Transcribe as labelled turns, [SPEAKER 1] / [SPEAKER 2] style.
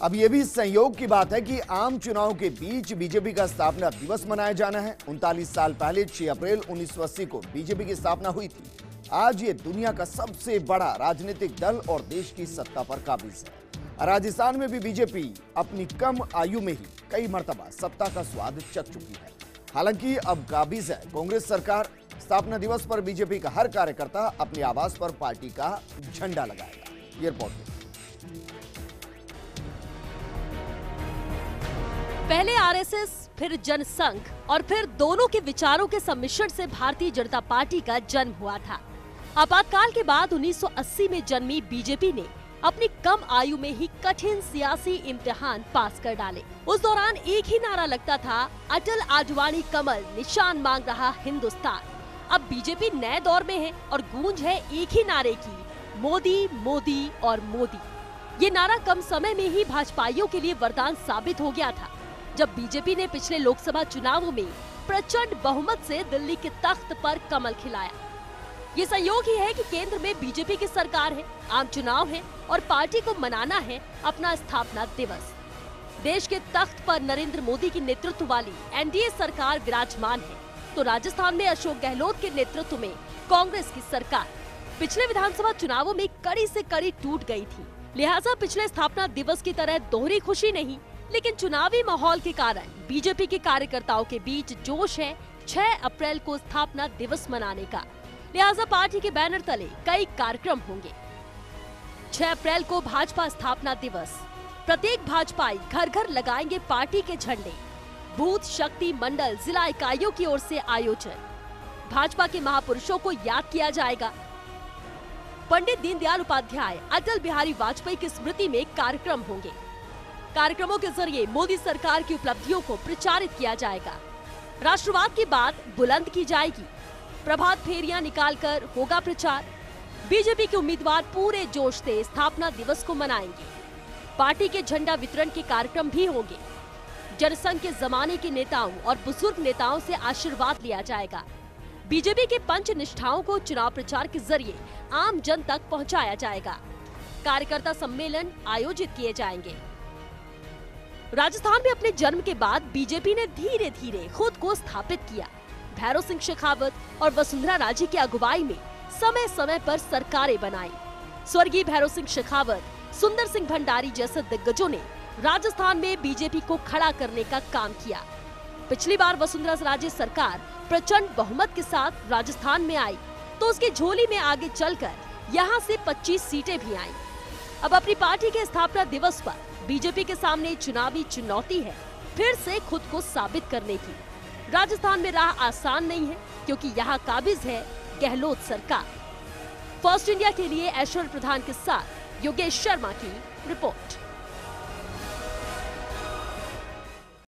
[SPEAKER 1] अब ये भी संयोग की बात है कि आम चुनाव के बीच बीजेपी का स्थापना दिवस मनाया जाना है। 39 साल पहले 6 अप्रैल 1980 को बीजेपी की स्थापना हुई थी। आज ये दुनिया का सबसे बड़ा राजनीतिक दल और देश की सत्ता पर काबिज है। राजस्थान में भी बीजेपी अपनी कम आयु में ही कई मर्तबा सत्ता का स्वाद चख चुकी है। हालांकि अब काबिज है कांग्रेस सरकार। स्थापना दिवस पर बीजेपी का हर कार्यकर्ता अपने आवास पर पार्टी का झंडा लगाएगा। ये रिपोर्ट।
[SPEAKER 2] पहले आरएसएस, फिर जनसंघ और फिर दोनों के विचारों के सम्मिश्रण से भारतीय जनता पार्टी का जन्म हुआ था। आपातकाल के बाद 1980 में जन्मी बीजेपी ने अपनी कम आयु में ही कठिन सियासी इम्तिहान पास कर डाले। उस दौरान एक ही नारा लगता था, अटल आडवाणी कमल निशान मांग रहा हिंदुस्तान। अब बीजेपी नए दौर में है और गूंज है एक ही नारे की, मोदी मोदी और मोदी। ये नारा कम समय में ही भाजपाइयों के लिए वरदान साबित हो गया था, जब बीजेपी ने पिछले लोकसभा चुनावों में प्रचंड बहुमत से दिल्ली के तख्त पर कमल खिलाया। ये संयोग ही है कि केंद्र में बीजेपी की सरकार है, आम चुनाव है और पार्टी को मनाना है अपना स्थापना दिवस। देश के तख्त पर नरेंद्र मोदी की नेतृत्व वाली एनडीए सरकार विराजमान है, तो राजस्थान में अशोक गहलोत के नेतृत्व में कांग्रेस की सरकार पिछले विधानसभा चुनावों में कड़ी से कड़ी टूट गई थी। लिहाजा पिछले स्थापना दिवस की तरह दोहरी खुशी नहीं, लेकिन चुनावी माहौल के कारण बीजेपी के कार्यकर्ताओं के बीच जोश है 6 अप्रैल को स्थापना दिवस मनाने का। लिहाजा पार्टी के बैनर तले कई कार्यक्रम होंगे। 6 अप्रैल को भाजपा स्थापना दिवस। प्रत्येक भाजपाई घर घर लगाएंगे पार्टी के झंडे। बूथ शक्ति मंडल जिला इकाइयों की ओर से आयोजन। भाजपा के महापुरुषों को याद किया जाएगा। पंडित दीनदयाल उपाध्याय, अटल बिहारी वाजपेयी की स्मृति में कार्यक्रम होंगे। कार्यक्रमों के जरिए मोदी सरकार की उपलब्धियों को प्रचारित किया जाएगा। राष्ट्रवाद की बात बुलंद की जाएगी। प्रभात फेरियां निकालकर होगा प्रचार। बीजेपी के उम्मीदवार पूरे जोश से स्थापना दिवस को मनाएंगे। पार्टी के झंडा वितरण के कार्यक्रम भी होंगे। जनसंघ के जमाने के नेताओं और बुजुर्ग नेताओं से आशीर्वाद लिया जाएगा। बीजेपी के पंच निष्ठाओं को चुनाव प्रचार के जरिए आम जन तक पहुंचाया जाएगा। कार्यकर्ता सम्मेलन आयोजित किए जाएंगे। राजस्थान में अपने जन्म के बाद बीजेपी ने धीरे धीरे खुद को स्थापित किया। भैरव सिंह शेखावत और वसुंधरा राजे की अगुवाई में समय समय पर सरकारें बनाई। स्वर्गीय भैरव सिंह शेखावत, सुंदर सिंह भंडारी जैसे दिग्गजों ने राजस्थान में बीजेपी को खड़ा करने का काम किया। पिछली बार वसुंधरा राजे सरकार प्रचंड बहुमत के साथ राजस्थान में आई, तो उसकी झोली में आगे चलकर यहां से 25 सीटें भी आईं। अब अपनी पार्टी के स्थापना दिवस पर बीजेपी के सामने चुनावी चुनौती है फिर से खुद को साबित करने की। राजस्थान में राह आसान नहीं है, क्योंकि यहाँ काबिज है गहलोत सरकार। फर्स्ट इंडिया के लिए ऐश्वर्य प्रधान के साथ योगेश शर्मा की रिपोर्ट।